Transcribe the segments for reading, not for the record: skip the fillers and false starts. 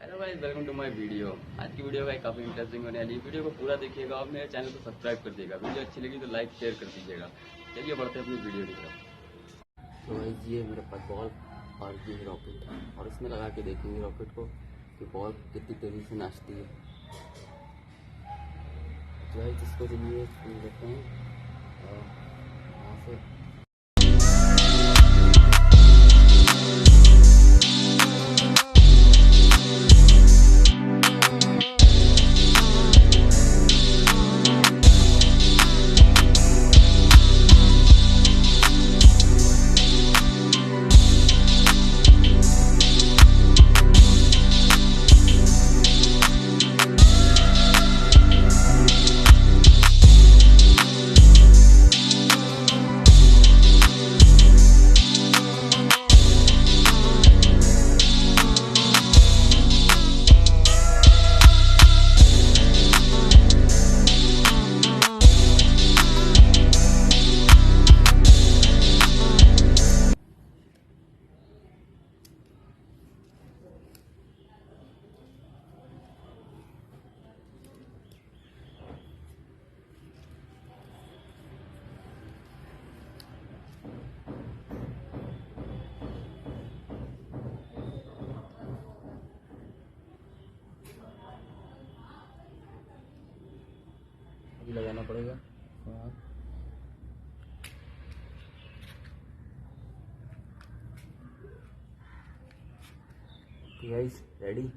Hello guys, welcome to my video. आज की video भाई काफ़ी इंटरेस्टिंग होने वाली है। वीडियो को पूरा देखिएगा और मेरे चैनल को सब्सक्राइब कर दीजिएगा। वीडियो अच्छी लगी तो लाइक शेयर कर दीजिएगा। चलिए बढ़ते हैं अपनी वीडियो की तरफ। तो गाइस ये मेरे पास बॉल और ये रॉकेट, और इसमें लगा के देखेंगे रॉकेट को कि बॉल कितनी तेज़ी से नाचती है। तो गाइस इसको चलिए सुन लेते हैं यहाँ से। लगाना पड़ेगा। Guys ready.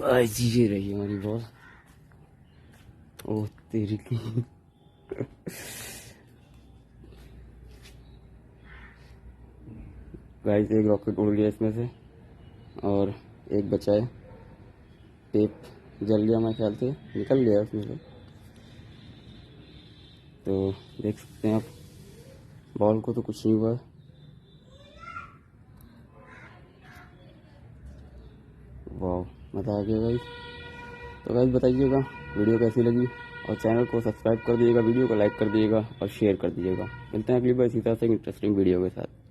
आज ये रही हमारी बॉल। ओह तेरी की गाइस एक रॉकेट उड़ गया इसमें से और एक बचा है। टेप जल गया, मेरे ख्याल से निकल गया उसमें से। तो देख सकते हैं आप, बॉल को तो कुछ नहीं हुआ। वाह, मज़ा आ गया गाइस। तो गाइस बताइएगा वीडियो कैसी लगी और चैनल को सब्सक्राइब कर दीजिएगा, वीडियो को लाइक कर दीजिएगा और शेयर कर दीजिएगा। मिलते हैं अगली बार इसी तरह से इंटरेस्टिंग वीडियो के साथ।